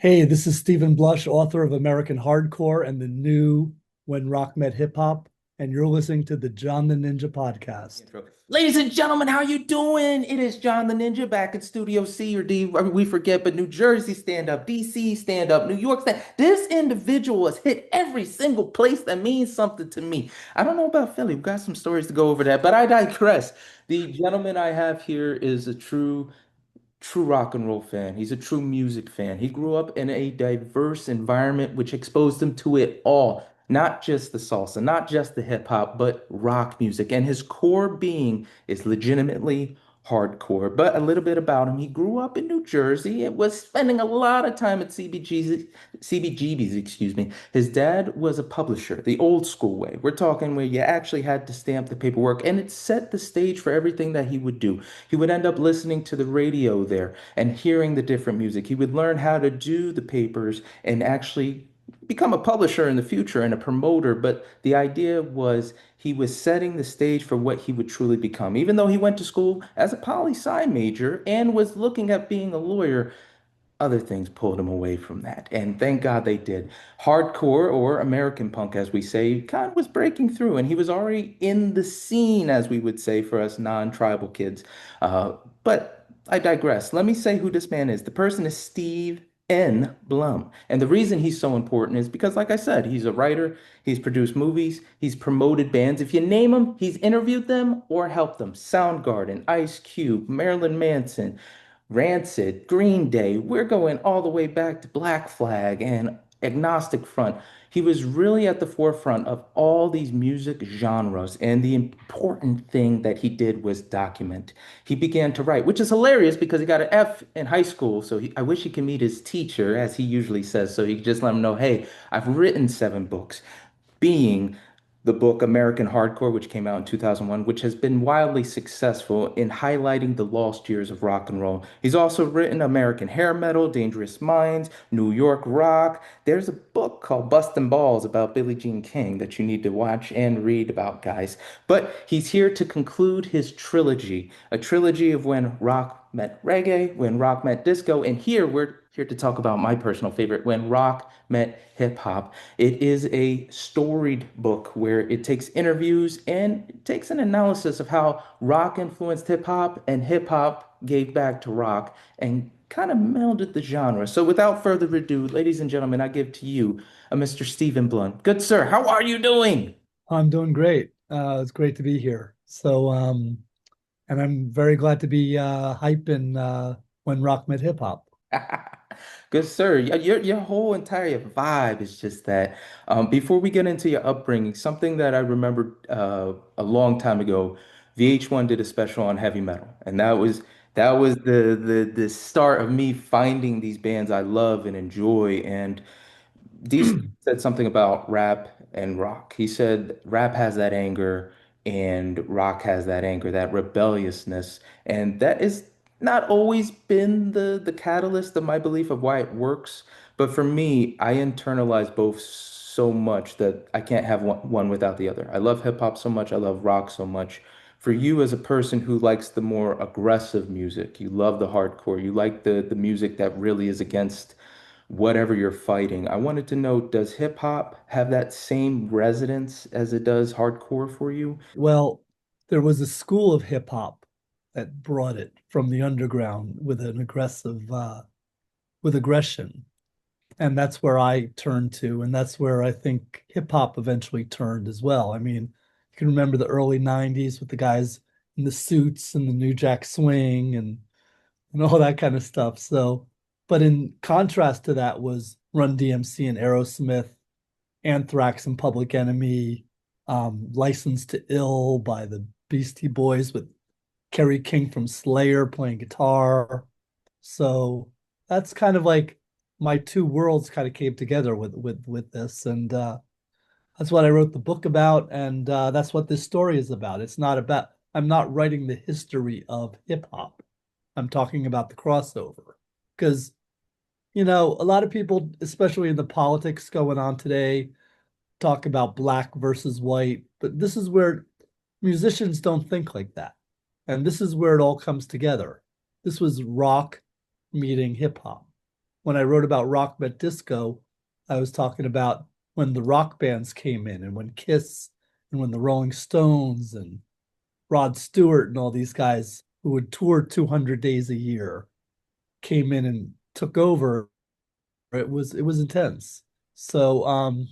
Hey, this is Stephen Blush, author of American Hardcore and the new When Rock Met Hip Hop, and you're listening to the John the Ninja podcast. Intro. Ladies and gentlemen, how you doing? It is John the Ninja back in Studio C or D. I mean, we forget, but New Jersey stand up, DC stand up, New York stand. This individual has hit every single place that means something to me. I don't know about Philly. We've got some stories to go over that, but I digress. The gentleman I have here is a true rock and roll fan. He's a true music fan. He grew up in a diverse environment which exposed him to it all, not just the salsa, not just the hip hop, but rock music. And his core being is legitimately hardcore. But a little bit about him. He grew up in New Jersey and was spending a lot of time at CBGBs, excuse me. His dad was a publisher, the old school way. We're talking where you actually had to stamp the paperwork, and it set the stage for everything that he would do. He would end up listening to the radio there and hearing the different music. He would learn how to do the papers and actually become a publisher in the future and a promoter. But the idea was he was setting the stage for what he would truly become. Even though he went to school as a poli-sci major and was looking at being a lawyer, other things pulled him away from that. And thank God they did. Hardcore, or American punk, as we say, kind of was breaking through, and he was already in the scene, as we would say for us non-tribal kids. But I digress. Let me say who this man is. The person is Steve N. Blum. And the reason he's so important is because, like I said, he's a writer, he's produced movies, he's promoted bands. If you name them, he's interviewed them or helped them. Soundgarden, Ice Cube, Marilyn Manson, Rancid, Green Day. We're going all the way back to Black Flag and Agnostic Front. He was really at the forefront of all these music genres, and the important thing that he did was document. He began to write, which is hilarious because he got an F in high school. So I wish he could meet his teacher, as he usually says, so he could just let him know, hey, I've written 7 books, being the book American Hardcore, which came out in 2001, which has been wildly successful in highlighting the lost years of rock and roll. He's also written American Hair Metal, Dangerous Minds, New York Rock. There's a book called Bustin' Balls about Billie Jean King that you need to watch and read about, guys. But he's here to conclude his trilogy, a trilogy of When Rock Met Reggae, When Rock Met Disco, and here we're here to talk about my personal favorite, When Rock Met Hip Hop. It is a storied book where it takes interviews and it takes an analysis of how rock influenced hip hop gave back to rock and kind of melded the genre. So without further ado, ladies and gentlemen, I give to you a Mr. Stephen Blunt. Good sir, how are you doing? I'm doing great. It's great to be here. And I'm very glad to be hyping When Rock Met Hip Hop. Good sir. Your whole entire vibe is just that. Before we get into your upbringing, something that I remembered a long time ago, VH1 did a special on heavy metal, and that was the start of me finding these bands I love and enjoy. And DC said something about rap and rock. He said rap has that anger and rock has that anger, that rebelliousness. And that is not always been the catalyst of my belief of why it works. But for me, I internalize both so much that I can't have one without the other. I love hip hop so much. I love rock so much. For you as a person who likes the more aggressive music, you love the hardcore, you like the music that really is against whatever you're fighting. I wanted to know, does hip hop have that same resonance as it does hardcore for you? Well, there was a school of hip hop that brought it from the underground with an with aggression. And that's where I turned to, and that's where I think hip hop eventually turned as well. I mean, you can remember the early '90s with the guys in the suits and the New Jack Swing and all that kind of stuff. So, but in contrast to that was Run DMC and Aerosmith, Anthrax and Public Enemy, Licensed to Ill by the Beastie Boys with Kerry King from Slayer playing guitar. So that's kind of like my two worlds kind of came together with this, and that's what I wrote the book about, and that's what this story is about. It's not about I'm not writing the history of hip hop. I'm talking about the crossover because a lot of people, especially in the politics going on today, talk about black versus white, but this is where musicians don't think like that. And this is where it all comes together. This was rock meeting hip hop. when I wrote about Rock Met Disco, I was talking about when the rock bands came in and when Kiss and when the Rolling Stones and Rod Stewart and all these guys who would tour 200 days a year came in and took over. It was intense. So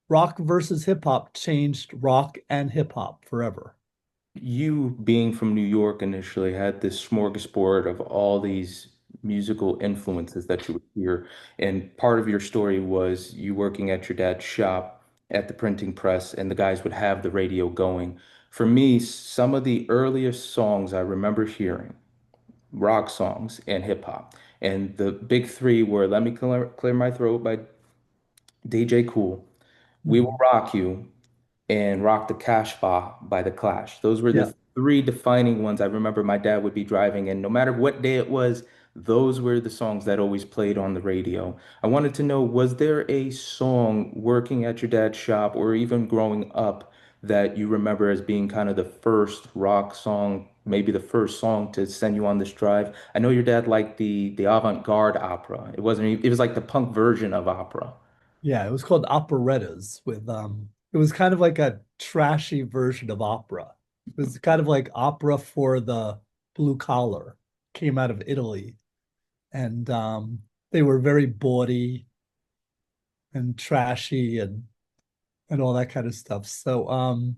rock versus hip hop changed rock and hip hop forever. You being from New York initially had this smorgasbord of all these musical influences that you would hear. And part of your story was you working at your dad's shop at the printing press, and the guys would have the radio going. For me, some of the earliest songs I remember hearing, rock songs and hip hop. And the big three were Let Me Clear My Throat by DJ Cool, We Will Mhm. Rock You, and Rock the Casbah by The Clash. Those were Yeah. the three defining ones I remember my dad would be driving, and no matter what day it was, those were the songs that always played on the radio. I wanted to know, was there a song working at your dad's shop or even growing up that you remember as being kind of the first rock song, maybe the first song to send you on this drive? I know your dad liked the avant-garde opera. It was like the punk version of opera. Yeah, it was called operettas with it was kind of like a trashy version of opera. It was kind of like opera for the blue collar. Came out of Italy and they were very bawdy and trashy and all that kind of stuff. So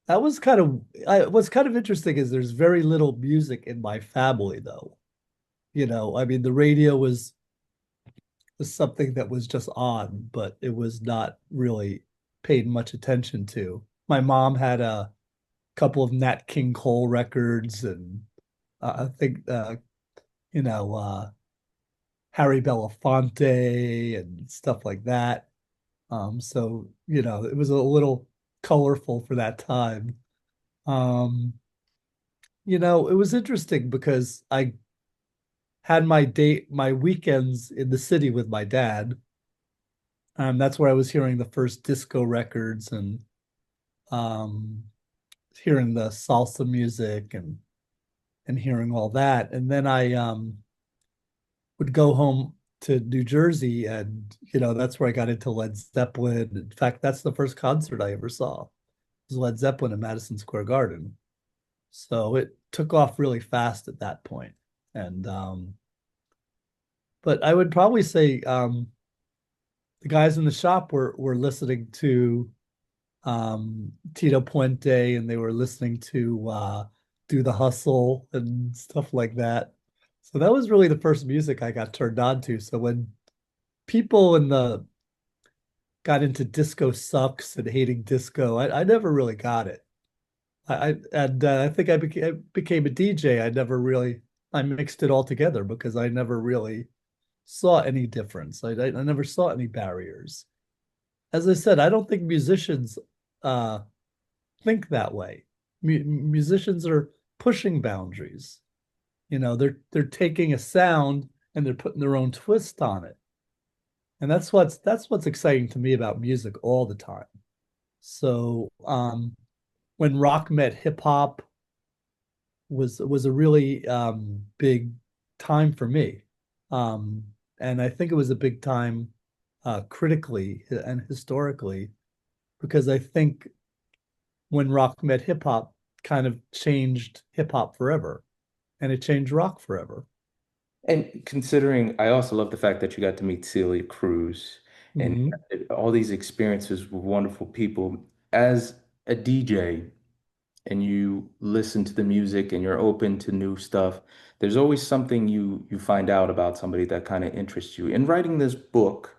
that was kind of what's kind of interesting is there's very little music in my family though. I mean the radio was something that was just on, but it was not really paid much attention to. My mom had a couple of Nat King Cole records, and I think you know Harry Belafonte and stuff like that. So it was a little colorful for that time. Um, it was interesting because I had my weekends in the city with my dad. That's where I was hearing the first disco records and um, hearing the salsa music and hearing all that. And then I would go home to New Jersey, and that's where I got into Led Zeppelin. In fact, that's the first concert I ever saw. It was Led Zeppelin in Madison Square Garden. So it took off really fast at that point. And but I would probably say the guys in the shop were listening to Tito Puente, and they were listening to Do the Hustle and stuff like that. So that was really the first music I got turned on to. So when people in the got into disco sucks and hating disco, I never really got it. I think I became a DJ. I mixed it all together because I never really saw any difference. I never saw any barriers. As I said, I don't think musicians uh, think that way. Musicians are pushing boundaries. They're taking a sound and they're putting their own twist on it. And that's what's exciting to me about music all the time. So when rock met hip hop was a really big time for me. Um, and I think it was a big time critically and historically because I think when rock met hip hop kind of changed hip hop forever and it changed rock forever. And considering, I also love the fact that you got to meet Celia Cruz and Hmm. all these experiences with wonderful people. As a DJ and you listen to the music and you're open to new stuff, there's always something you find out about somebody that kind of interests you. In writing this book,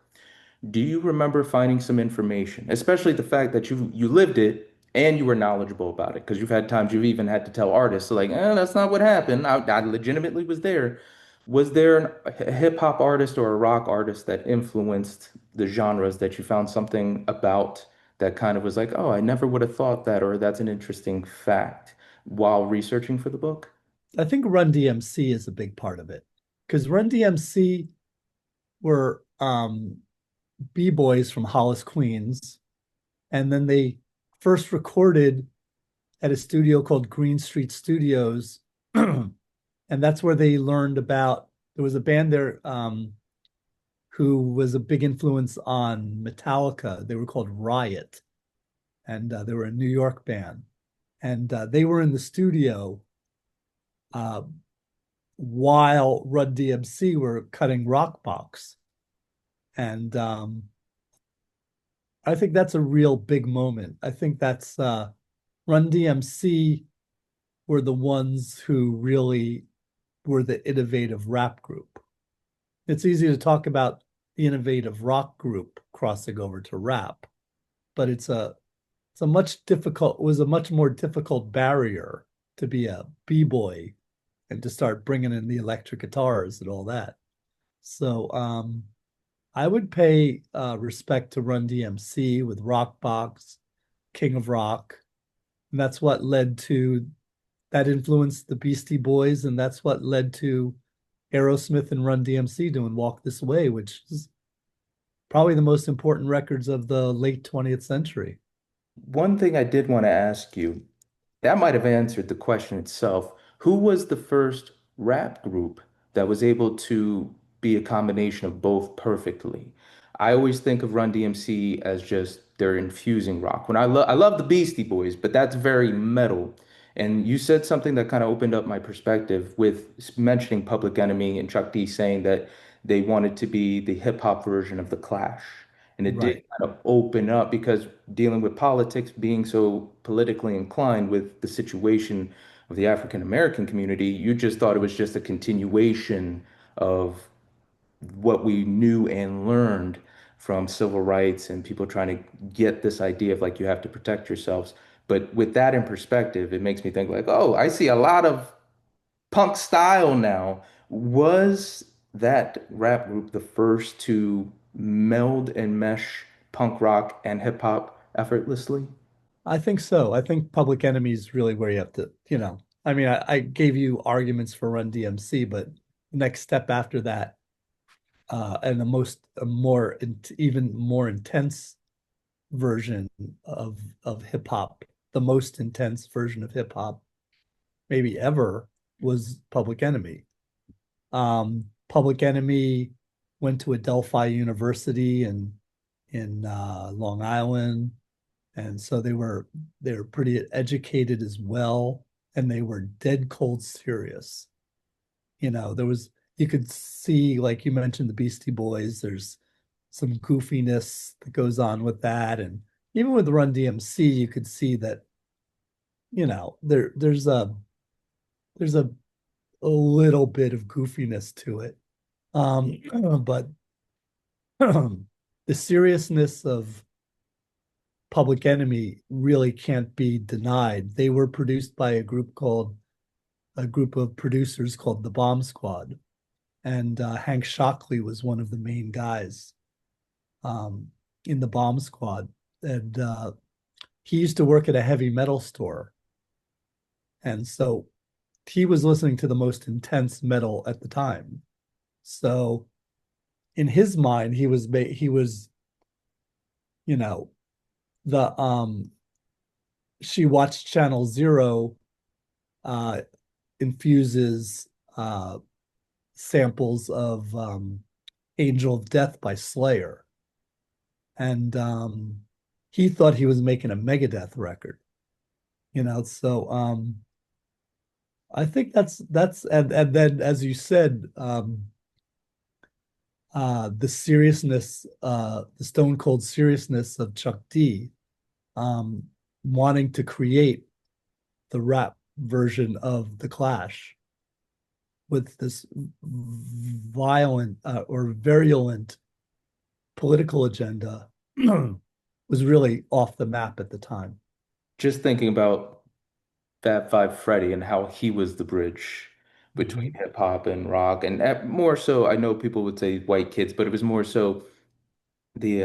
do you remember finding some information, especially the fact that you lived it and you were knowledgeable about it? Because you've had times you've even had to tell artists, like, that's not what happened. I legitimately was there. Was there a hip hop artist or a rock artist that influenced the genres that you found something about that kind of was like, oh, I never would have thought that, or that's an interesting fact while researching for the book? I think Run DMC is a big part of it because Run DMC were b-boys from Hollis, Queens, and then they first recorded at a studio called Green Street Studios, and that's where they learned about. There was a band there. who was a big influence on Metallica. They were called Riot, and they were a New York band. And they were in the studio uh, while Run DMC were cutting Rock Box. And I think that's a real big moment. I think that's Run DMC were the ones who really were the innovative rap group. It's easy to talk about the innovative rock group crossing over to rap, but it's a much difficult was a much more difficult barrier to be a b-boy and to start bringing in the electric guitars and all that. So I would pay respect to Run DMC with Rockbox, King of Rock. And that's what led to that influenced the Beastie Boys, and that's what led to Aerosmith and Run DMC doing Walk This Way, which is probably the most important records of the late 20th century. One thing I did want to ask you, that might have answered the question itself. Who was the first rap group that was able to be a combination of both perfectly? I always think of Run DMC as just they're infusing rock. When I love the Beastie Boys, but that's very metal. And you said something that kind of opened up my perspective with mentioning Public Enemy and Chuck D saying that they wanted to be the hip hop version of The Clash. And it did Right. kind of open up because dealing with politics, being so politically inclined with the situation of the African American community, you just thought it was just a continuation of what we knew and learned from civil rights and people trying to get this idea of like you have to protect yourselves. But with that in perspective, it makes me think like, oh, I see a lot of punk style now. Was that rap group the first to meld and mesh punk rock and hip hop effortlessly? I think so. I think Public Enemy is really where you have to, I mean, I gave you arguments for Run DMC, but the next step after that, and a more, even more intense version of hip hop, the most intense version of hip hop maybe ever was Public Enemy. Public Enemy went to Adelphi University in Long Island, and so they were pretty educated as well, and they were dead cold serious. There was you could see, like you mentioned, the Beastie Boys. There's some goofiness that goes on with that, and even with Run DMC, you could see that there's a little bit of goofiness to it. But the seriousness of Public Enemy really can't be denied. They were produced by a group of producers called the Bomb Squad, and Hank Shockley was one of the main guys um, in the Bomb Squad, and he used to work at a heavy metal store, and so he was listening to the most intense metal at the time. So in his mind, he was you know the she watched Channel Zero uh, infuses samples of Angel of Death by Slayer, and he thought he was making a Megadeth record. So I think that's and then as you said, the seriousness, the stone cold seriousness of Chuck D, um, wanting to create the rap version of the Clash with this violent or virulent political agenda was really off the map at the time. Just thinking about Fab Five Freddy and how he was the bridge between Mhm. hip hop and rock, and more so, I know people would say white kids, but it was more so the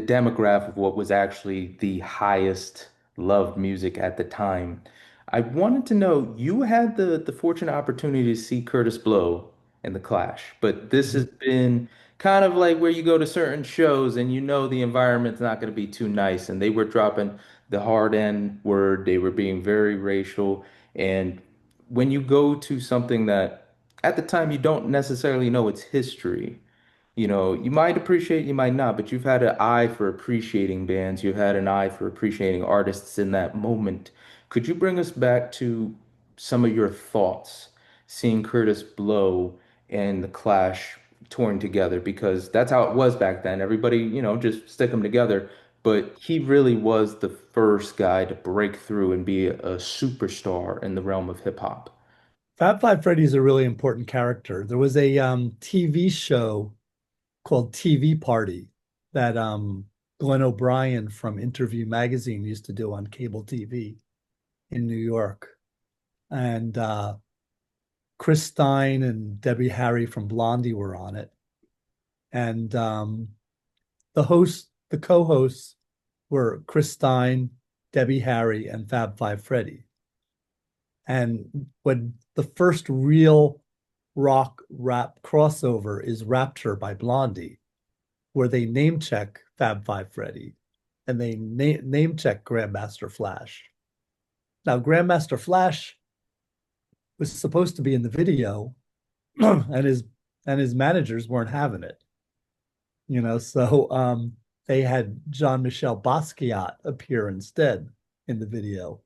demographic of what was actually the highest loved music at the time. I wanted to know, you had the fortunate opportunity to see Curtis Blow in the Clash, but this has Mhm. been kind of like where you go to certain shows and you know the environment's not going to be too nice, and they were dropping the hard N word, they were being very racial, and when you go to something that at the time you don't necessarily know its history. You know, you might appreciate, you might not, but you've had an eye for appreciating bands. You've had an eye for appreciating artists in that moment. Could you bring us back to some of your thoughts, seeing Curtis Blow and the Clash touring together? Because that's how it was back then. Everybody, just stick them together. But he really was the first guy to break through and be a superstar in the realm of hip hop. Fab Five Freddy is a really important character. There was a TV show called TV Party that Glenn O'Brien from Interview Magazine used to do on cable TV in New York. And Chris Stein and Debbie Harry from Blondie were on it. And the co-hosts were Chris Stein, Debbie Harry, and Fab Five Freddy. And when the first real rock rap crossover is Rapture by Blondie, where they name check Fab Five Freddy and they name check Grandmaster Flash. Now, Grandmaster Flash was supposed to be in the video, and his managers weren't having it. So they had Jean-Michel Basquiat appear instead in the video,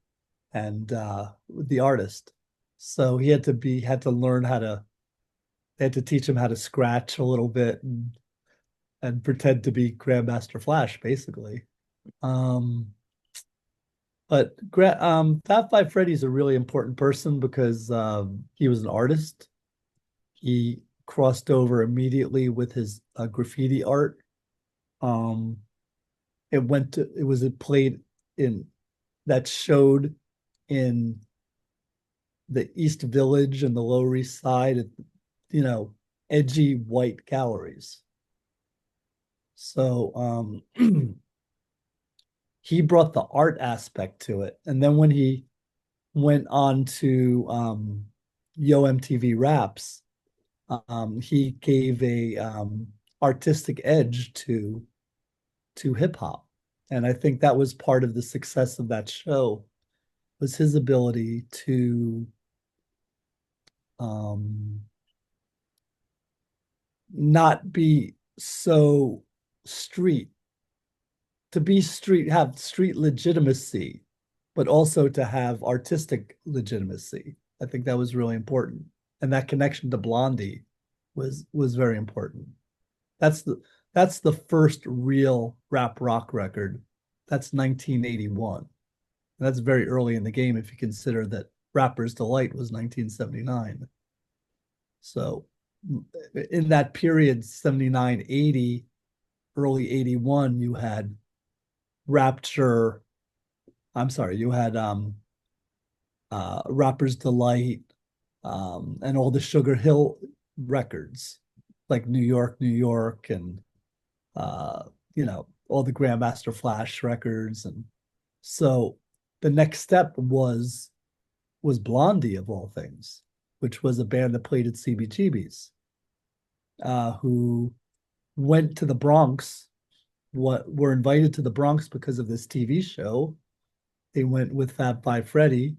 and the artist. So had to learn how to they had to teach him how to scratch a little bit and pretend to be Grandmaster Flash, basically. Um, but Fab Five Freddy's a really important person because he was an artist. He crossed over immediately with his graffiti art. Um, it was it played in that showed in the East Village and the Lower East Side, you know, edgy white galleries. So he brought the art aspect to it. And then when he went on to Yo MTV Raps, he gave a artistic edge to hip hop. And I think that was part of the success of that show was his ability to um, not be so street, to be street, have street legitimacy, but also to have artistic legitimacy. I think that was really important. And that connection to Blondie was very important. That's the that's the first real rap rock record. That's 1981. And that's very early in the game if you consider that Rapper's Delight was 1979. So in that period, 79, 80, early 81, you had Rapture. I'm sorry, you had Rapper's Delight, and all the Sugar Hill records, like New York, New York, and uh, all the Grandmaster Flash records. And so the next step was Blondie of all things, which was a band that played at CBGB's, who went to the Bronx, what were invited to the Bronx because of this TV show. They went with Fab Five Freddy,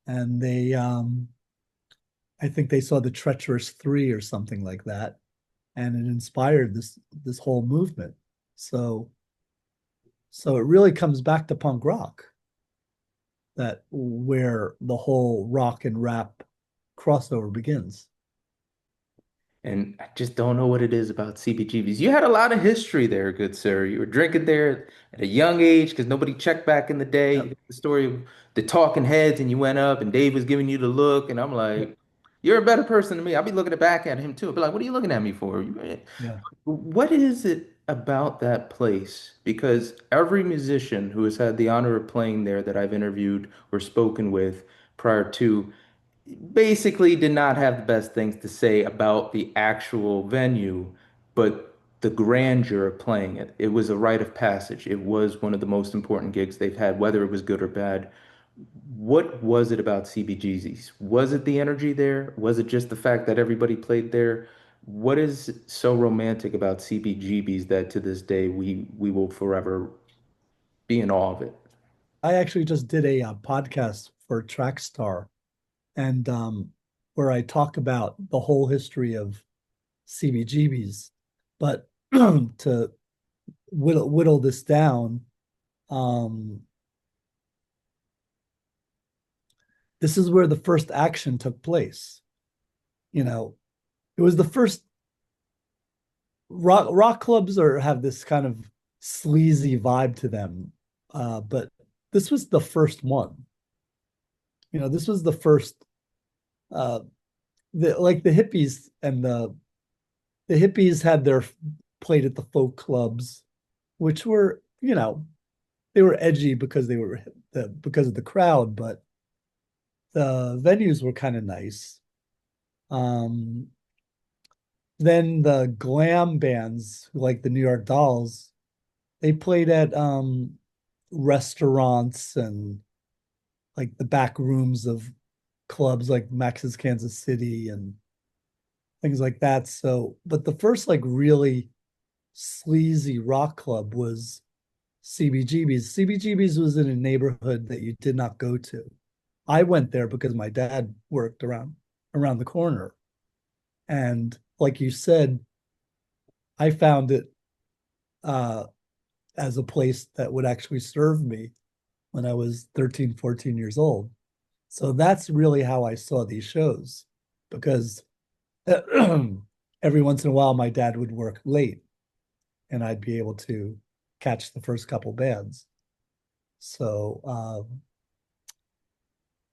and I think they saw the Treacherous Three or something like that, and it inspired this whole movement. So so it really comes back to punk rock, that where the whole rock and rap crossover begins. And I just don't know what it is about CBGBs. You had a lot of history there, good sir. You were drinking there at a young age because nobody checked back in the day. You Yep, got the story of the talking heads, and you went up, and Dave was giving you the look, and I'm yep, like, you're a better person than me. I'll be looking back at him too. I'll be like, what are you looking at me for? yeah. What is it about that place? Because every musician who has had the honor of playing there that I've interviewed or spoken with prior to basically did not have the best things to say about the actual venue, but the grandeur of playing it. It was a rite of passage. It was one of the most important gigs they've had, whether it was good or bad. What was it about CBGB's? Was it the energy there? Was it just the fact that everybody played there? What is so romantic about CBGB's that to this day we will forever be in awe of it? I actually just did a podcast for Trackstar, and where I talk about the whole history of CBGB's. But to whittle this down, um, this is where the first action took place. You know, it was the first rock clubs are have this kind of sleazy vibe to them. But this was the first one. This was the first uh like the hippies and the hippies had their played at the folk clubs, which were, they were edgy because they were because of the crowd, but the venues were kind of nice. Um, then the glam bands like the New York Dolls, they played at restaurants and like the back rooms of clubs like Max's Kansas City and things like that. So, but the first like really sleazy rock club was CBGB's. CBGB's was in a neighborhood that you did not go to. I went there because my dad worked around the corner. And like you said, I found it uh, as a place that would actually serve me when I was 13, 14 years old. So that's really how I saw these shows because every once in a while my dad would work late and I'd be able to catch the first couple bands. So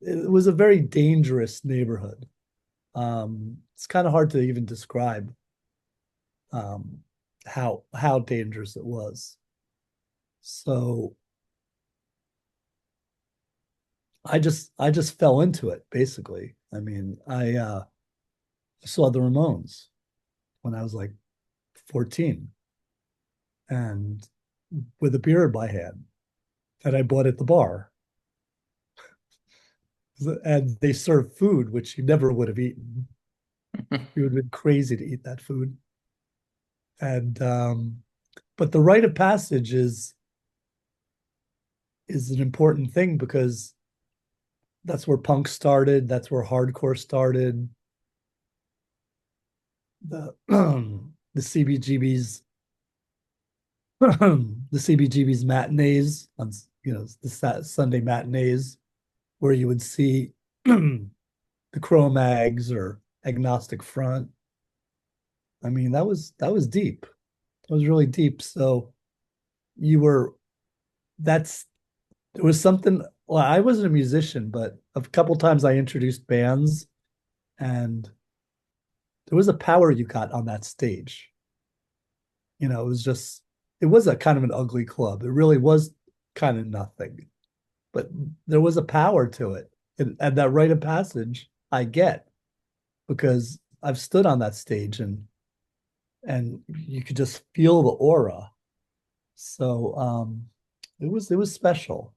it was a very dangerous neighborhood. It's kind of hard to even describe um, how dangerous it was. So I just fell into it basically. I mean, I saw the Ramones when I was like 14 and with a beer in my hand that I bought at the bar. And they served food, which you never would have eaten. You would have been crazy to eat that food. And but the rite of passage is an important thing because that's where punk started, that's where hardcore started. The CBGB's the CBGB's matinees on the Sunday matinees where you would see the Cro-Mags or Agnostic Front. I mean, that was deep. It was really deep. So you were that's there was something. Well, I wasn't a musician, but a couple times I introduced bands, and there was a power you got on that stage. It was a kind of an ugly club. It really was kind of nothing, but there was a power to it. And that rite of passage I get because I've stood on that stage and you could just feel the aura. So it was special.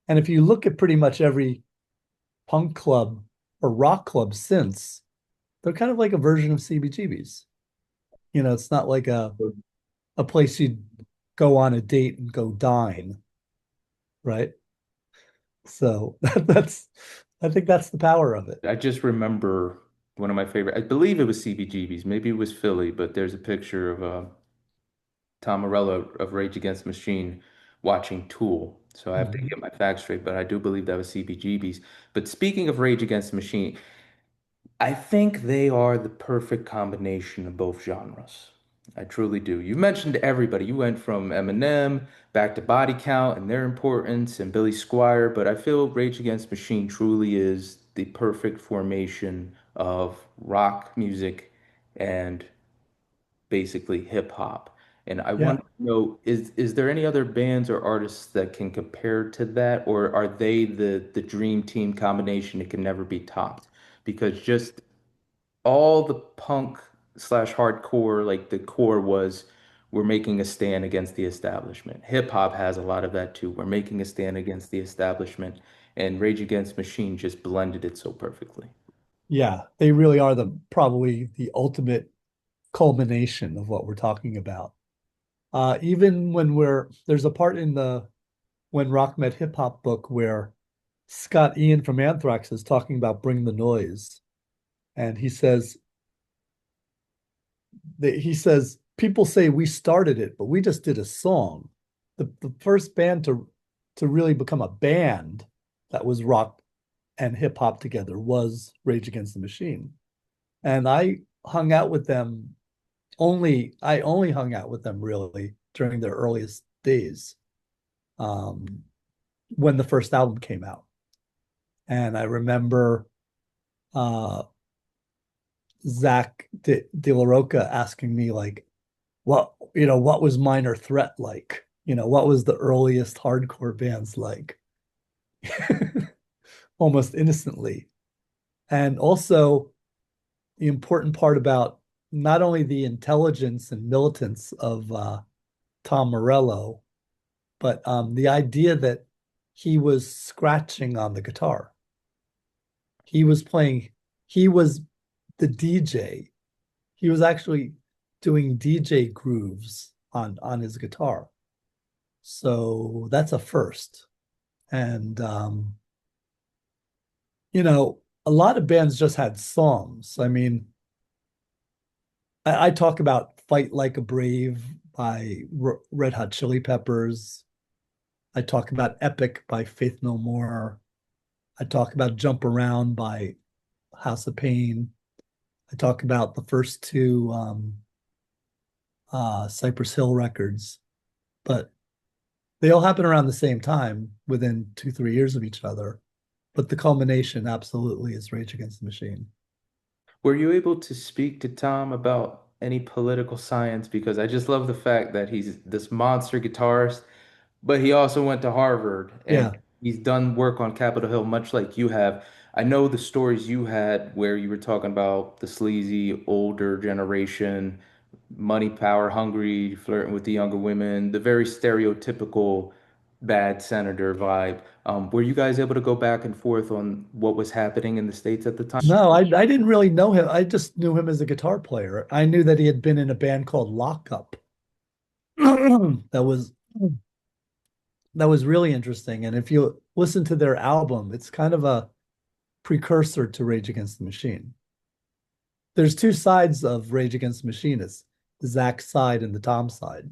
And if you look at pretty much every punk club or rock club since, they're kind of like a version of CBGB's. It's not like a place you'd go on a date and go dine, right? So that's I think that's the power of it. I just remember one of my favorite, I believe it was CBGB's, maybe it was Philly, but there's a picture of Tom Morello of Rage Against the Machine watching Tool. So I have to Mhm. get my facts straight, but I do believe that was CBGB's. But speaking of Rage Against the Machine, I think they are the perfect combination of both genres. I truly do. You mentioned everybody. You went from Eminem back to Body Count and their importance and Billy Squire, but I feel Rage Against the Machine truly is the perfect formation of rock music and basically hip hop. And I Yeah. want to know, is there any other bands or artists that can compare to that, or are they the dream team combination that can never be topped? Because just all the punk slash hardcore, like the core was, we're making a stand against the establishment. Hip hop has a lot of that too. We're making a stand against the establishment, and Rage Against Machine just blended it so perfectly. Yeah, they really are probably the ultimate culmination of what we're talking about. Even there's a part in the When Rock Met Hip Hop book where Scott Ian from Anthrax is talking about Bring the Noise. And he says people say we started it, but we just did a song. The first band to really become a band that was rock and hip hop together was Rage Against the Machine. And I only hung out with them really during their earliest days, um, when the first album came out. And I remember uh, Zach De La Roca asking me like, what was Minor Threat like? What was the earliest hardcore bands like? Almost innocently. And also the important part about not only the intelligence and militance of Tom Morello, but the idea that he was scratching on the guitar. He was playing, he was the DJ. He was actually doing DJ grooves on his guitar. So that's a first. And a lot of bands just had songs. I mean, I talk about Fight Like a Brave by Red Hot Chili Peppers. I talk about Epic by Faith No More. I talk about Jump Around by House of Pain. I talk about the first two Cypress Hill records, but they all happen around the same time within 2, 3 years of each other. But the culmination absolutely is Rage Against the Machine. Were you able to speak to Tom about any political science? Because I just love the fact that he's this monster guitarist, but he also went to Harvard and Yeah. he's done work on Capitol Hill, much like you have. I know the stories you had where you were talking about the sleazy older generation, money, power, hungry, flirting with the younger women, the very stereotypical bad senator vibe. Were you guys able to go back and forth on what was happening in the States at the time? No, I didn't really know him. I just knew him as a guitar player. I knew that he had been in a band called Lockup. That was that was really interesting. And if you listen to their album, it's kind of a precursor to Rage Against the Machine. There's two sides of Rage Against the Machine. It's the Zach side and the Tom side.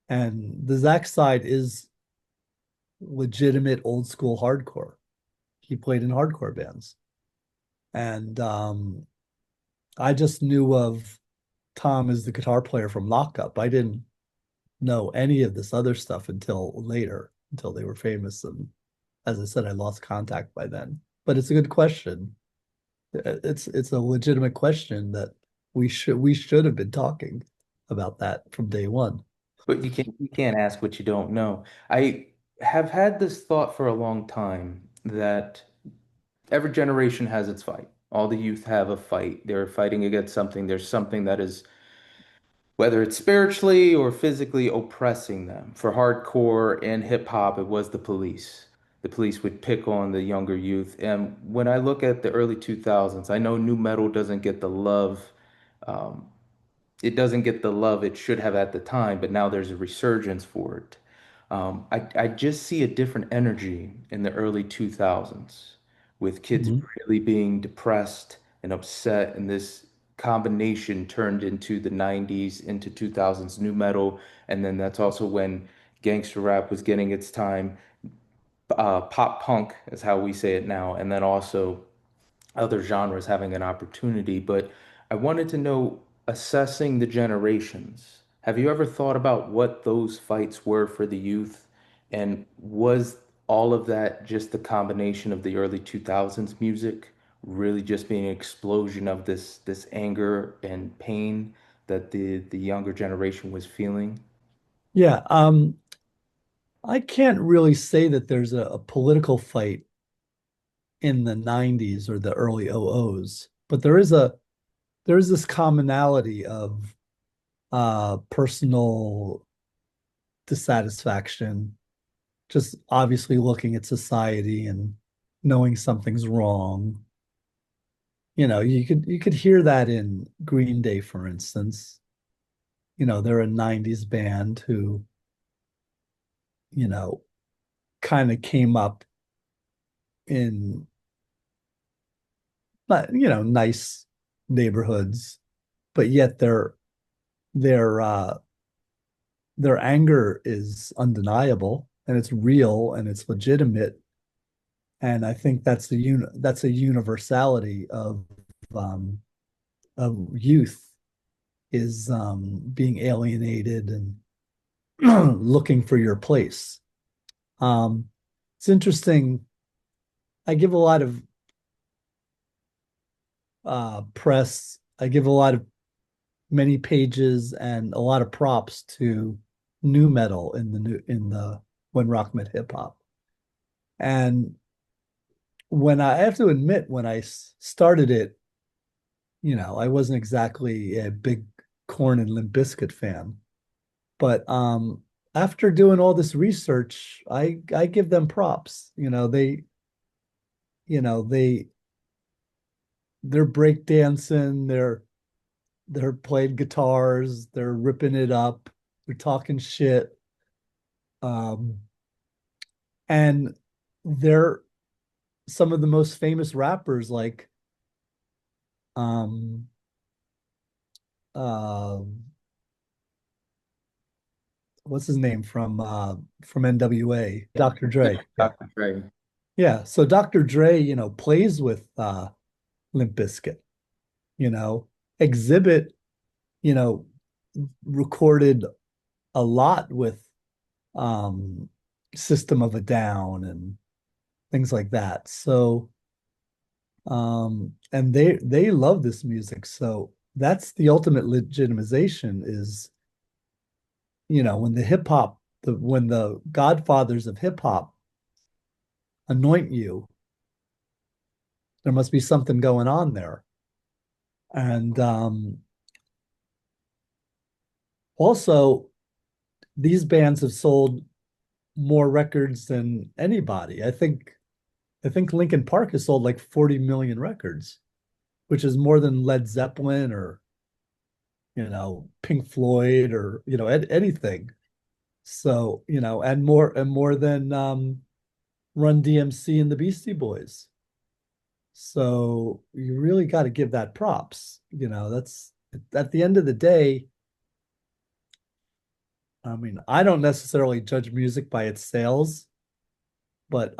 And the Zach side is legitimate old school hardcore. He played in hardcore bands. And I just knew of Tom as the guitar player from Lockup. I didn't know any of this other stuff until later, until they were famous. And as I said, I lost contact by then. But it's a good question. It's a legitimate question that we should have been talking about that from day one. But you can't ask what you don't know. I have had this thought for a long time that every generation has its fight. All the youth have a fight. They're fighting against something. There's something that is, whether it's spiritually or physically oppressing them. For hardcore and hip hop, it was the police. The police would pick on the younger youth. And when I look at the early 2000s, I know new metal doesn't get the love. Um, it doesn't get the love it should have at the time, but now there's a resurgence for it. I just see a different energy in the early 2000s with kids Mhm. really being depressed and upset, and this combination turned into the 90s, into 2000s new metal, and then that's also when gangster rap was getting its time. Pop punk is how we say it now, and then also other genres having an opportunity, but I wanted to know, assessing the generations, have you ever thought about what those fights were for the youth? And was all of that just the combination of the early 2000s music, really just being an explosion of this anger and pain that the younger generation was feeling? Yeah, I can't really say that there's a political fight in the 90s or the early 00s, but there is this commonality of personal dissatisfaction, just obviously looking at society and knowing something's wrong. You could hear that in Green Day, for instance. They're a 90s band who, you know, kind of came up in nice neighborhoods, but yet they're their their anger is undeniable and it's real and it's legitimate. And I think that's a universality um, of youth is being alienated and looking for your place. Um, it's interesting. I give a lot of press. I give a lot of many pages and a lot of props to new metal in the when rock met hip hop. And when I have to admit, when I started it, I wasn't exactly a big Korn and Limp Bizkit fan. But after doing all this research, I give them props. You know, they're breakdancing, they're playing guitars, they're ripping it up, they're talking shit. Um, and they're some of the most famous rappers like um uh what's his name from NWA, Dr. Dre. Yeah. Dr. Dre. Yeah. So Dr. Dre, plays with Limp Bizkit, Exhibit, you know, recorded a lot with um System of a Down and things like that. So and they love this music. So that's the ultimate legitimization is, when when the godfathers of hip hop anoint you, there must be something going on there. And also, these bands have sold more records than anybody. I think Linkin Park has sold like 40 million records, which is more than Led Zeppelin or, Pink Floyd or, anything. So, and more than Run DMC and the Beastie Boys. So you really got to give that props. That's at the end of the day. I mean, I don't necessarily judge music by its sales, but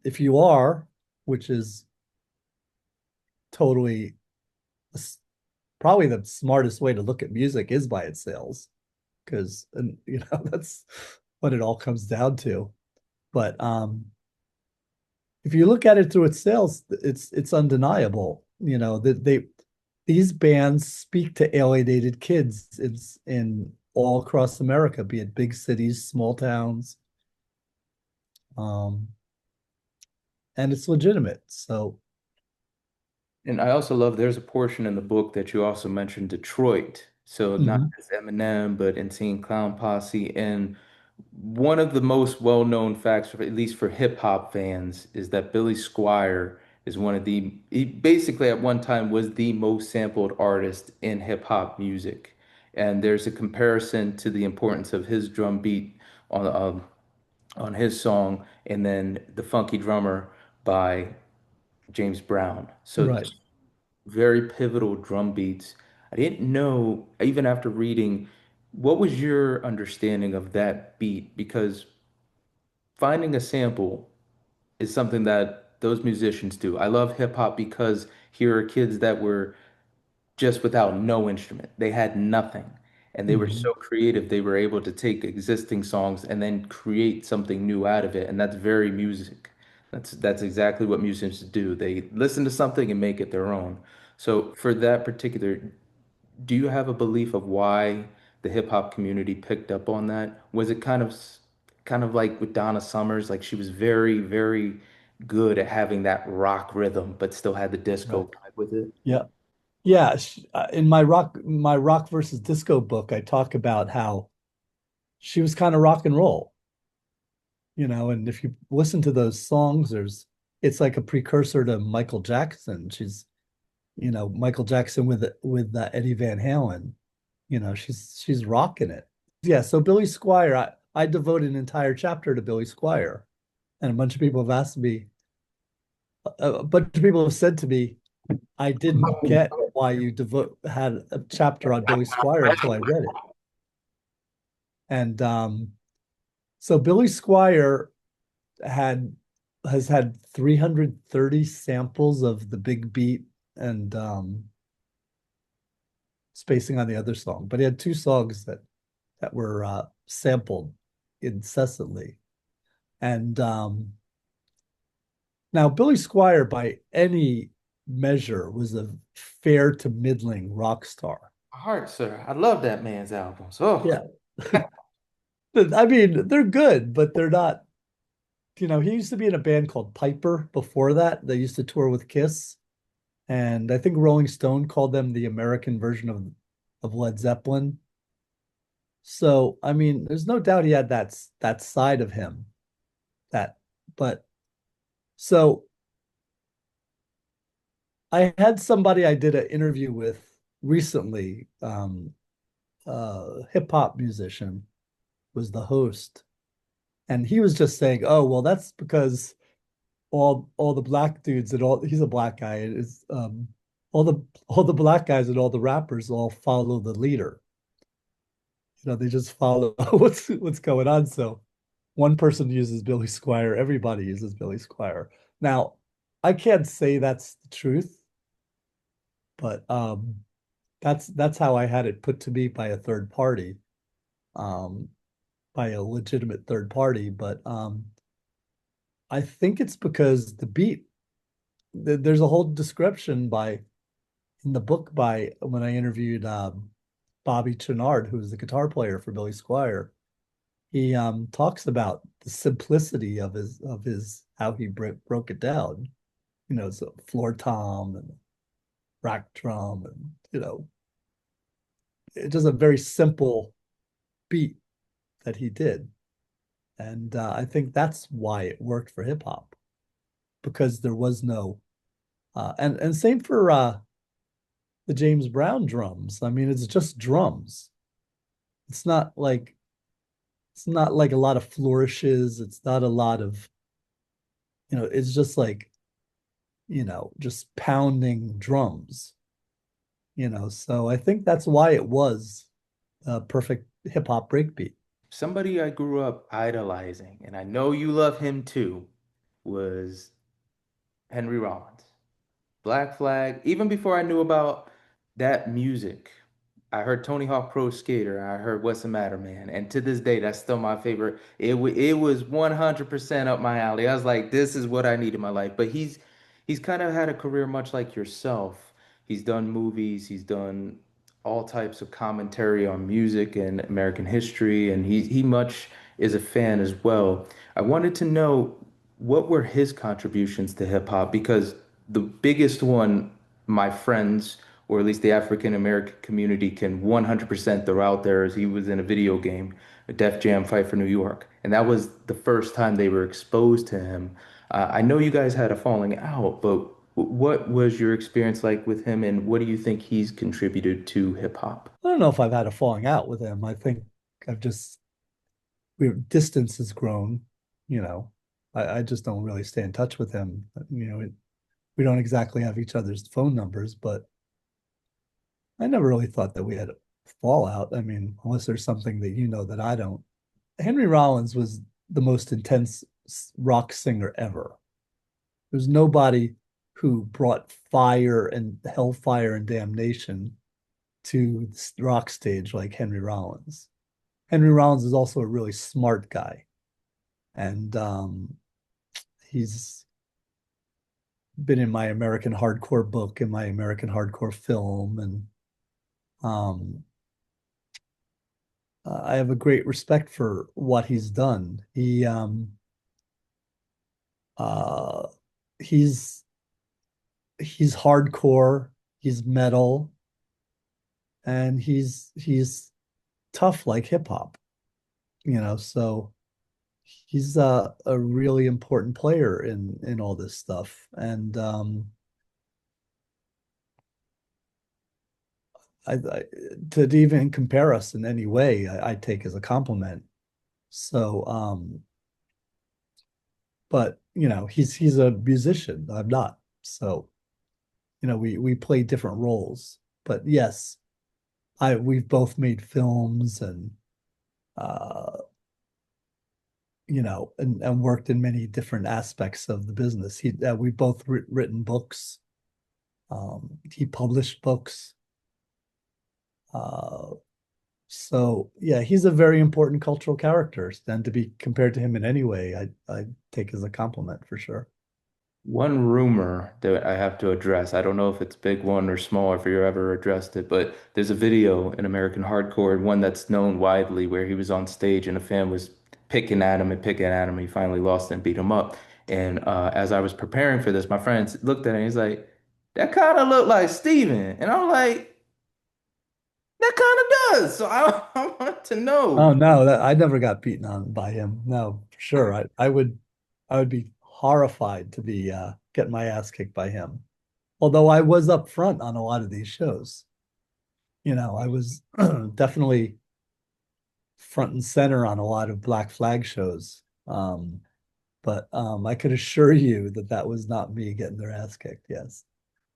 if you are, which is totally probably the smartest way to look at music is by its sales, because and that's what it all comes down to. But if you look at it through its sales, it's undeniable. That these bands speak to alienated kids in all across America, be it big cities, small towns, um, and it's legitimate. So, And I also love there's a portion in the book that you also mentioned Detroit. So not mhm, just Eminem, but Insane Clown Posse. And one of the most well-known facts, at least for hip hop fans, is that Billy Squire is he basically at one time was the most sampled artist in hip hop music. And there's a comparison to the importance of his drum beat on his song, and then The Funky Drummer by James Brown. So right. very pivotal drum beats. I didn't know, even after reading, what was your understanding of that beat? Because finding a sample is something that those musicians do. I love hip hop because here are kids that were just without no instrument. They had nothing. And they were Mhm, so creative, they were able to take existing songs and then create something new out of it. And that's very music. That's exactly what musicians do. They listen to something and make it their own. So for that particular, do you have a belief of why the hip hop community picked up on that? Was it kind of like with Donna Summers, like she was very, very good at having that rock rhythm, but still had the disco right. vibe with it? Yeah. Yeah. In my rock versus disco book, I talk about how she was kind of rock and roll, and if you listen to those songs, it's like a precursor to Michael Jackson. She's, Michael Jackson with Eddie Van Halen. She's rocking it. Yeah, so Billy Squire, I devoted an entire chapter to Billy Squire, and a bunch of people have asked me, a bunch of people have said to me, I didn't get why you devote had a chapter on Billy Squire until I read it. And so Billy Squire had has had 330 samples of the big beat and spacing on the other song, but he had two songs that were sampled incessantly. And now Billy Squire, by any measure, was a fair to middling rock star. Heart, sir. I love that man's albums. Oh, Yeah. I mean, they're good, but they're not, he used to be in a band called Piper before that. They used to tour with Kiss. And I think Rolling Stone called them the American version of Led Zeppelin. So, I mean, there's no doubt he had that side of him. That, but so I had somebody I did an interview with recently, hip hop musician was the host, and he was just saying, "Oh, well, that's because all the black dudes and all he's a black guy is all the black guys and all the rappers all follow the leader. They just follow what's going on. So one person uses Billy Squire, everybody uses Billy Squire. Now, I can't say that's the truth, but that's how I had it put to me by a third party, um, by a legitimate third party. But I think it's because the beat. There's a whole description by in the book by when I interviewed Bobby Chenard, who was the guitar player for Billy Squire. He talks about the simplicity of his how he broke it down. So floor tom and rack drum, and it's just a very simple beat that he did. And I think that's why it worked for hip hop, because there was no and same for the James Brown drums. I mean, it's just drums. It's not like it's not like a lot of flourishes. It's not a lot of, it's just like, just pounding drums, So I think that's why it was a perfect hip hop breakbeat. somebody I grew up idolizing, and I know you love him too, was Henry Rollins. Black Flag, even before I knew about that music, I heard Tony Hawk Pro Skater. I heard What's the Matter, Man. And to this day, that's still my favorite. It was 100% up my alley. I was like, this is what I need in my life. But he's kind of had a career much like yourself. He's done movies, he's done all types of commentary on music and American history, and he much is a fan as well. I wanted to know what were his contributions to hip hop because the biggest one, my friends, or at least the African American community can 100% throw out there is he was in a video game, a Def Jam Fight for New York. And that was the first time they were exposed to him. I know you guys had a falling out, but what was your experience like with him and what do you think he's contributed to hip hop? I don't know if I've had a falling out with him. I think I've just distance has grown, you know. I just don't really stay in touch with him. We don't exactly have each other's phone numbers, but I never really thought that we had a fallout. I mean, unless there's something that that I don't. Henry Rollins was the most intense rock singer ever. There's nobody who brought fire and hellfire and damnation to the rock stage like Henry Rollins. Henry Rollins is also a really smart guy, and he's been in my American hardcore book and my American hardcore film, and um, I have a great respect for what he's done. Uh, he's he's hardcore, he's metal, and he's tough like hip hop, So he's a really important player in all this stuff, and I to even compare us in any way, I take as a compliment. So, but he's a musician. I'm not. So, we play different roles. But yes, I we've both made films, and uh, and worked in many different aspects of the business. We both written books. He published books. Uh, so yeah, he's a very important cultural character. And to be compared to him in any way, I take as a compliment for sure. One rumor that I have to address, I don't know if it's big one or small, if you ever addressed it, but there's a video in American Hardcore, one that's known widely, where he was on stage and a fan was picking at him and picking at him. He finally lost and beat him up. And as I was preparing for this, my friends looked at him and he's like, that kind of looked like Steven. And I'm like, that kind of does. So I, I want to Oh know. no, I never got beaten on by him. No, for sure. I would be horrified to be getting my ass kicked by him. Although I was up front on a lot of these shows. I was definitely front and center on a lot of Black Flag shows. But I could assure you that that was not me getting their ass kicked. Yes.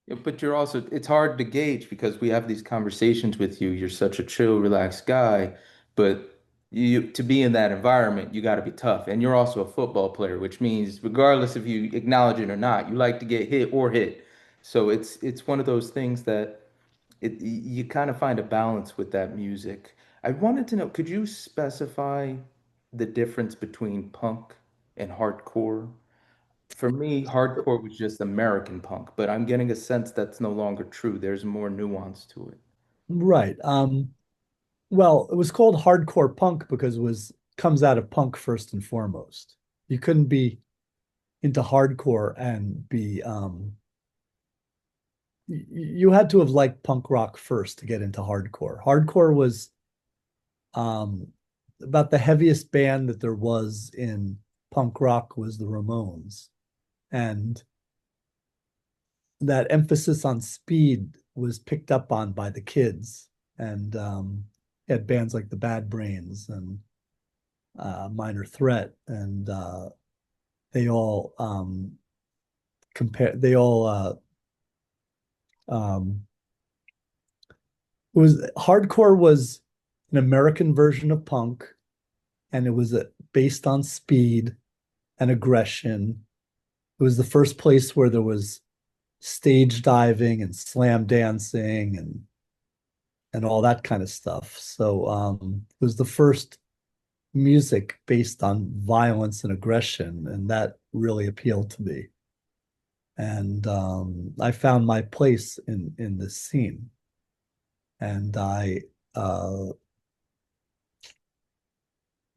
Yeah, but you're also, it's hard to gauge because we have these conversations with you. You're such a chill, relaxed guy, but to be in that environment, you got to be tough. And you're also a football player, which means regardless if you acknowledge it or not, you like to get hit or hit. So it's one of those things that you kind of find a balance with that music. I wanted to know, could you specify the difference between punk and hardcore? For me, hardcore was just American punk, but I'm getting a sense that's no longer true. There's more nuance to it. Right. Well, it was called hardcore punk because it was comes out of punk first and foremost. You couldn't be into hardcore and be you had to have liked punk rock first to get into hardcore. Hardcore was um about the heaviest band that there was in punk rock was the Ramones. And that emphasis on speed was picked up on by the kids. And had bands like the Bad Brains and Minor Threat, and they all compare. They all um, it was hardcore was an American version of punk, and it was based on speed and aggression. It was the first place where there was stage diving and slam dancing and all that kind of stuff. So it was the first music based on violence and aggression, and that really appealed to me. And I found my place in this scene. And uh,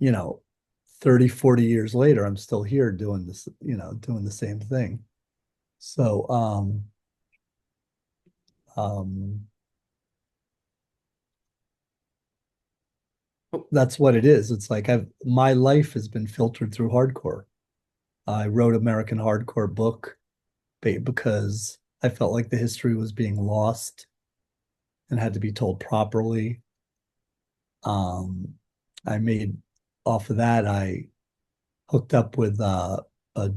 you know, 30, 40 years later, I'm still here doing this, doing the same thing. So um, Oh, that's what it is. It's like my life has been filtered through hardcore. I wrote American Hardcore book because I felt like the history was being lost and had to be told properly. Um, I made off of that, I hooked up with a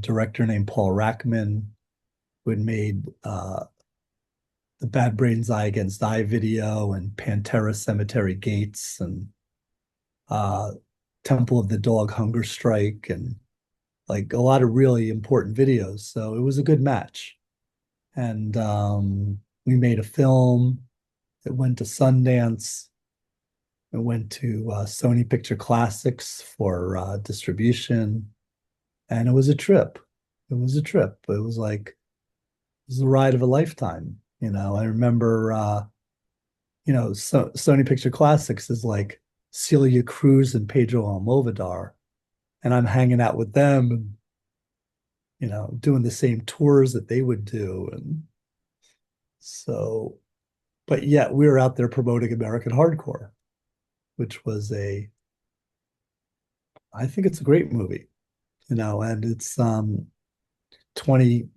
director named Paul Rackman who had made the Bad Brains Eye Against Eye video and Pantera Cemetery Gates and uh, Temple of the Dog Hunger Strike and like a lot of really important videos. So it was a good match. And we made a film. It went to Sundance. It went to Sony Picture Classics for distribution. And it was a trip. It was a trip. It was like, it was the ride of a lifetime. I remember, Sony Picture Classics is like Celia Cruz and Pedro Almodovar. And I'm hanging out with them and, doing the same tours that they would do. And so, but yet we were out there promoting American hardcore, which was I think it's a great movie, and it's 20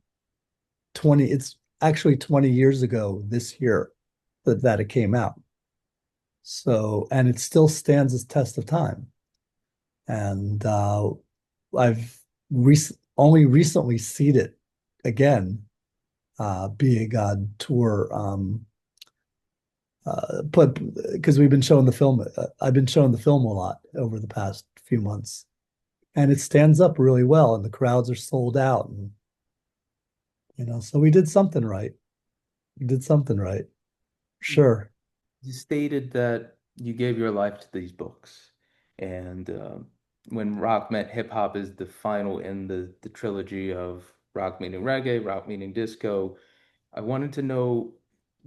20. It's actually 20 years ago this year that it came out. So, and it still stands as test of time. And I've only recently seen it again, being on tour But because we've been showing the film, I've been showing the film a lot over the past few months, and it stands up really well, and the crowds are sold out, and so we did something right. We did something right. Sure. You stated that you gave your life to these books, and when Rock Met Hip Hop is the final in the trilogy of Rock meaning reggae, Rock meaning disco. I wanted to know,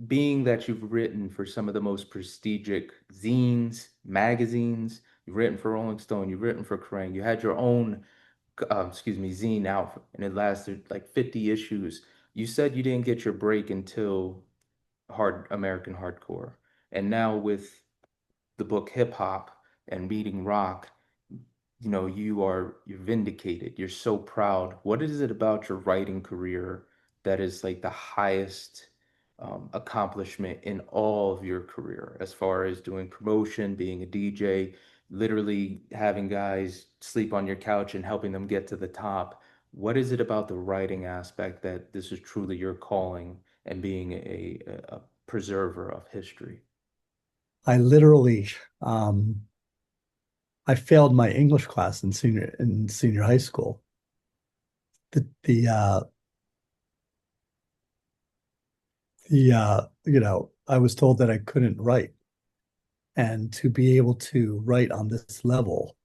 being that you've written for some of the most prestigious zines, magazines, you've written for Rolling Stone, you've written for Kerrang, you had your own, zine out, and it lasted like 50 issues. You said you didn't get your break until hard American hardcore, and now with the book Hip Hop and reading Rock, you're vindicated. You're so proud. What is it about your writing career that is like the highest accomplishment in all of your career, as far as doing promotion, being a DJ, literally having guys sleep on your couch and helping them get to the top? What is it about the writing aspect that this is truly your calling, and being a preserver of history? I literally, um, I failed my English class in senior high school. The I was told that I couldn't write, and to be able to write on this level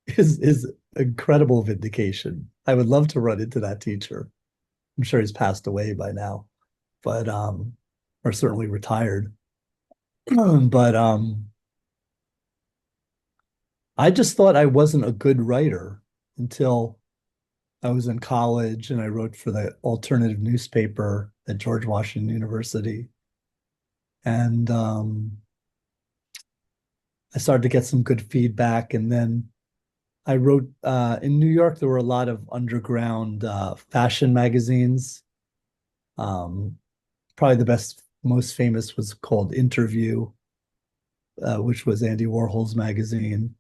is incredible vindication. I would love to run into that teacher. I'm sure he's passed away by now, but or certainly retired. But I just thought I wasn't a good writer until I was in college and I wrote for the alternative newspaper at George Washington University. And I started to get some good feedback. And then I wrote in New York, there were a lot of underground fashion magazines. Um, Probably the best, most famous was called Interview, which was Andy Warhol's magazine.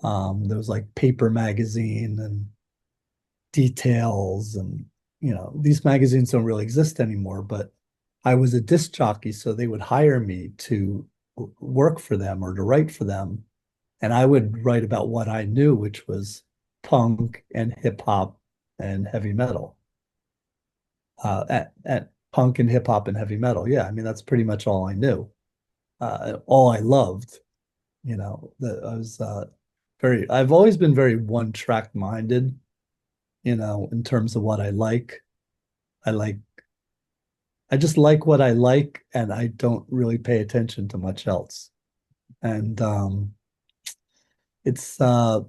There was like Paper Magazine and Details, and these magazines don't really exist anymore. But I was a disc jockey, so they would hire me to work for them or to write for them, and I would write about what I knew, which was punk and hip hop and heavy metal. At punk and hip hop and heavy metal, yeah. I mean, that's pretty much all I knew, all I loved. I was very. I've always been very one track minded. In terms of what I like. I like. I just like what I like, and I don't really pay attention to much else. And it's to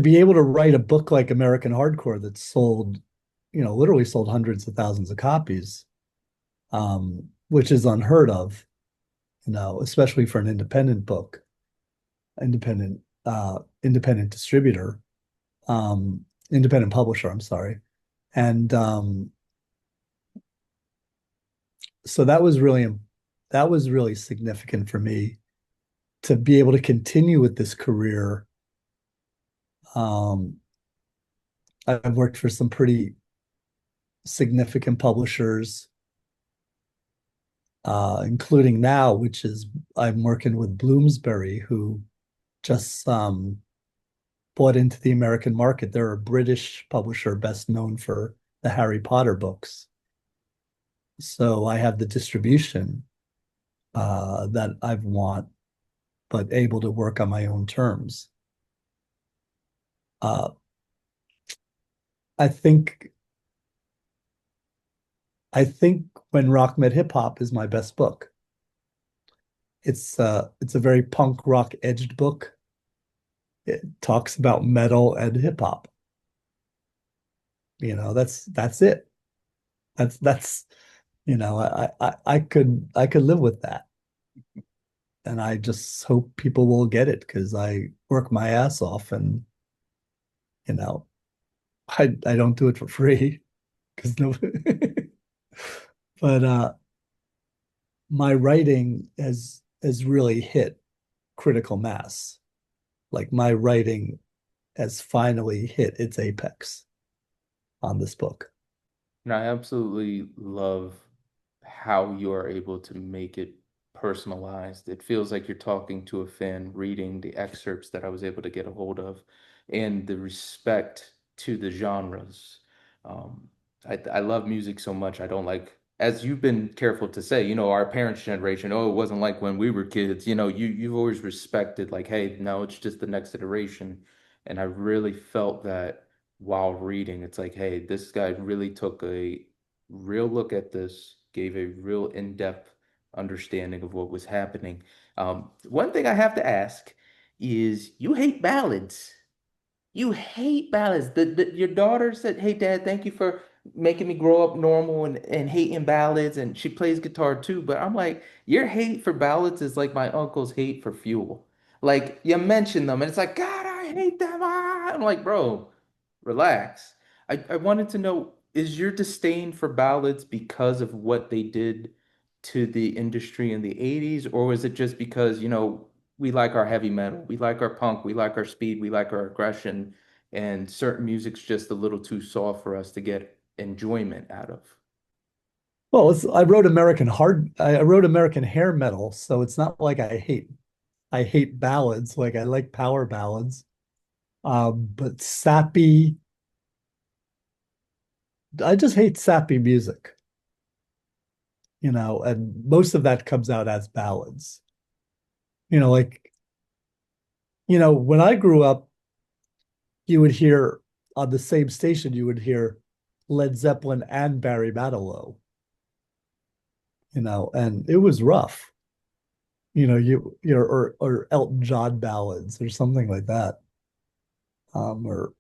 be able to write a book like American Hardcore that sold, literally sold hundreds of thousands of copies, which is unheard of, especially for an independent book, independent distributor, independent publisher, I'm sorry. And so that was really significant for me to be able to continue with this career. Um, I've worked for some pretty significant publishers, including now, which is I'm working with Bloomsbury, who just bought into the American market. They're a British publisher best known for the Harry Potter books. So I have the distribution that I want, but able to work on my own terms. Uh, I think I think When Rock Met Hip Hop is my best book. It's a very punk rock edged book. It talks about metal and hip hop. That's it. That's I could live with that. And I just hope people will get it because I work my ass off, and you know I don't do it for free because no but my writing has really hit critical mass. Like my writing has finally hit its apex on this book. And I absolutely love how you are able to make it personalized. It feels like you're talking to a fan reading the excerpts that I was able to get a hold of, and the respect to the genres. Um, I love music so much. I don't like, as you've been careful to say, our parents' generation, oh, it wasn't like when we were kids. You've always respected like, hey, no, it's just the next iteration. And I really felt that while reading. It's like, hey, this guy really took a real look at this, gave a real in-depth understanding of what was happening. One thing I have to ask is you hate ballads. You hate ballads. Your daughter said, "Hey, Dad, thank you for making me grow up normal and hating ballads." And she plays guitar too. But I'm like, your hate for ballads is like my uncle's hate for fuel. Like you mention them, and it's like, God, I hate them. Ah! I'm like, bro, relax. I wanted to know, is your disdain for ballads because of what they did to the industry in the 80s, or was it just because, we like our heavy metal, we like our punk, we like our speed, we like our aggression, and certain music's just a little too soft for us to get enjoyment out of. Well, I wrote American hair metal, so it's not like I hate ballads, like I like power ballads. But sappy, I just hate sappy music, and most of that comes out as ballads. Like, when I grew up, you would hear on the same station, you would hear Led Zeppelin and Barry Manilow, and it was rough, or Elton John ballads or something like that, or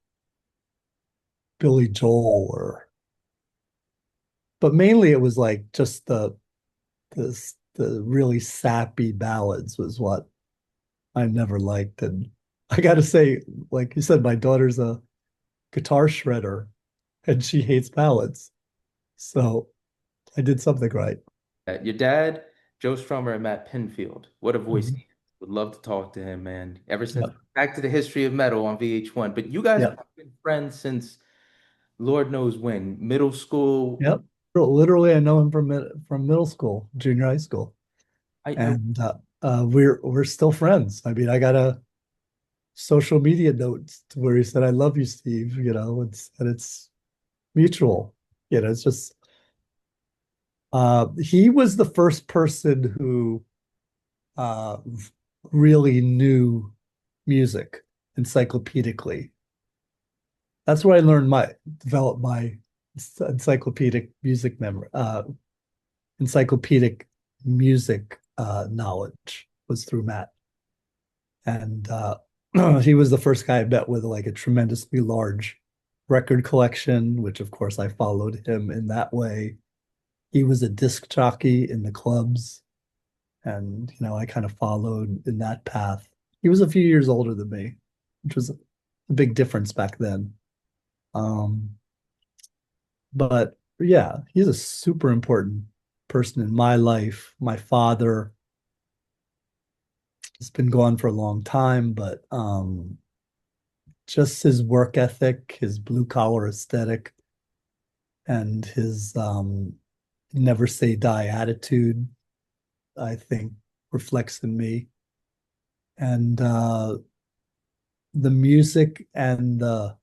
Billy Joel, but mainly it was like just the really sappy ballads was what I never liked. And I got to say, like you said, my daughter's a guitar shredder and she hates ballads. So I did something right. Your dad, Joe Strummer, and Matt Pinfield. What a voice he Mhm. is. Would love to talk to him, man. Ever since Yep. back to the history of metal on VH1. But you guys have Yep. been friends since Lord knows when, middle school. Yep. Literally, I know him from middle school, junior high school, I and we're still friends. I mean, I got a social media note where he said, "I love you, Steve." It's mutual. It's just he was the first person who uh, really knew music encyclopedically. That's where I learned developed my encyclopedic music memory, encyclopedic music knowledge was through Matt. And he was the first guy I met with like a tremendously large record collection, which of course I followed him in that way. He was a disc jockey in the clubs, and I kind of followed in that path. He was a few years older than me, which was a big difference back then. Um, but yeah, he's a super important person in my life. My father has been gone for a long time, but just his work ethic, his blue collar aesthetic, and his never say die attitude, I think reflects in me. And the music and the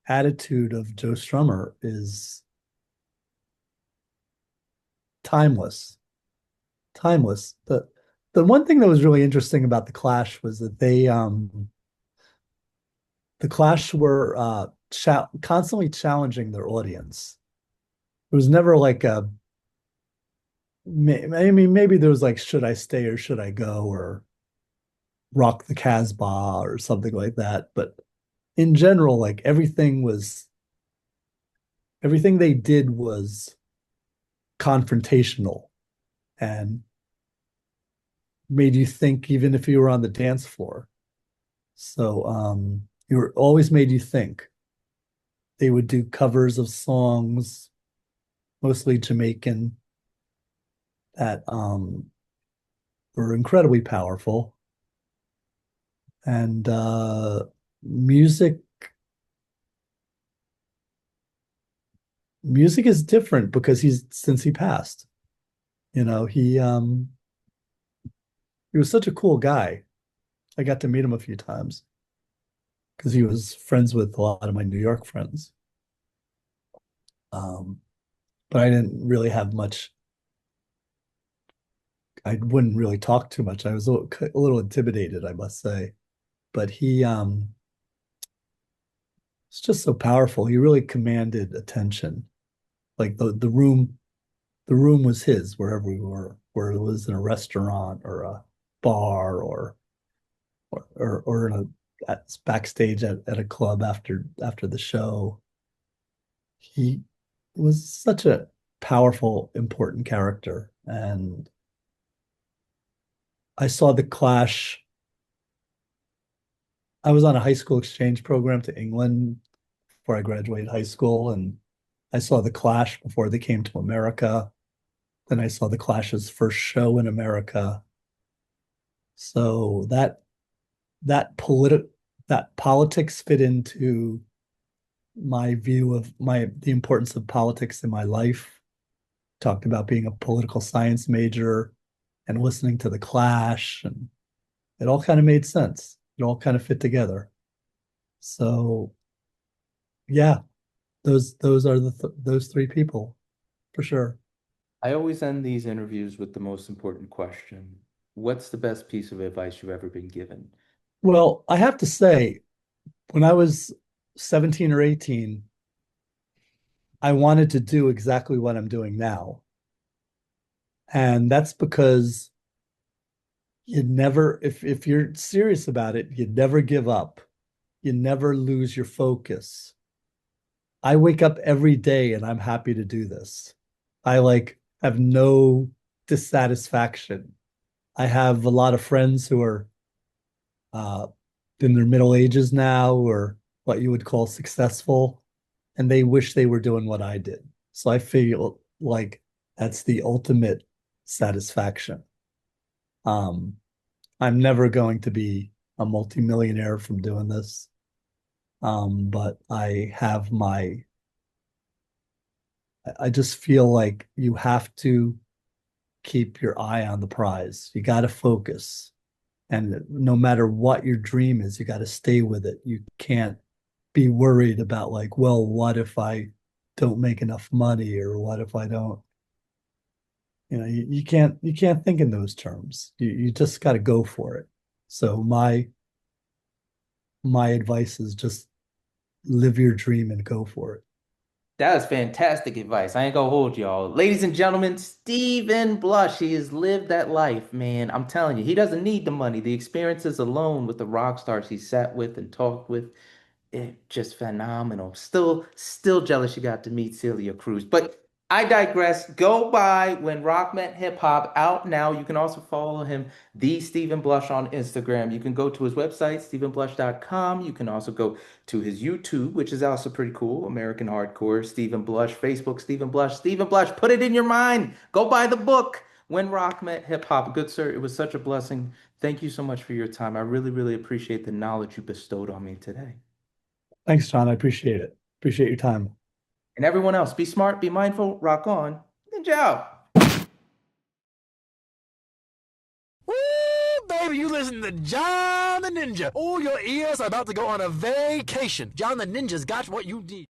attitude of Joe Strummer is timeless. Timeless. The one thing that was really interesting about the Clash was that the Clash were constantly challenging their audience. It was never like I mean, maybe there was like, should I stay or should I go, or rock the Casbah or something like that. But in general, like everything they did was confrontational and made you think, even if you were on the dance floor. So you were always made you think. They would do covers of songs, mostly Jamaican, that were incredibly powerful. And music music is different because he passed. He was such a cool guy. I got to meet him a few times because he was friends with a lot of my New York friends. Um, but I didn't really have much. I wouldn't really talk too much. I was a little intimidated, I must say. But he was just so powerful. He really commanded attention. Like the room was his wherever we were, where it was in a restaurant or a bar or in backstage at a club after the show. He was such a powerful, important character. And I saw the Clash. I was on a high school exchange program to England before I graduated high school, and I saw the Clash before they came to America. Then I saw the Clash's first show in America. So that that politics fit into my view of the importance of politics in my life. Talked about being a political science major and listening to the Clash, and it all kind of made sense. It all kind of fit together. So yeah, those are those three people for sure. I always end these interviews with the most important question. What's the best piece of advice you've ever been given? Well, I have to say, when I was 17 or 18, I wanted to do exactly what I'm doing now. And that's because if you're serious about it, you'd never give up. You never lose your focus. I wake up every day and I'm happy to do this. I like have no dissatisfaction. I have a lot of friends who are uh, in their middle ages now, or what you would call successful, and they wish they were doing what I did. So I feel like that's the ultimate satisfaction. Um, I'm never going to be a multimillionaire from doing this. But I just feel like you have to keep your eye on the prize. You got to focus. And no matter what your dream is, you got to stay with it. You can't be worried about like, well, what if I don't make enough money, or what if I don't, you can't think in those terms. You just got to go for it. So my advice is just live your dream and go for it. That was fantastic advice. I ain't gonna hold y'all. Ladies and gentlemen, Stephen Blush. He has lived that life, man. I'm telling you, he doesn't need the money. The experiences alone with the rock stars he sat with and talked with, it just phenomenal. Still jealous you got to meet Celia Cruz. But I digress. Go by When Rock Met Hip Hop out now. You can also follow him, the Stephen Blush, on Instagram. You can go to his website, stephenblush.com. You can also go to his YouTube, which is also pretty cool. American Hardcore, Stephen Blush, Facebook, Stephen Blush, Stephen Blush. Put it in your mind. Go buy the book, When Rock Met Hip Hop. Good sir, it was such a blessing. Thank you so much for your time. I really, really appreciate the knowledge you bestowed on me today. Thanks, John. I appreciate it. Appreciate your time. And everyone else, be smart, be mindful, rock on. Ninja out. Woo, baby, you listen to John the Ninja. Oh, your ears are about to go on a vacation. John the Ninja's got what you need.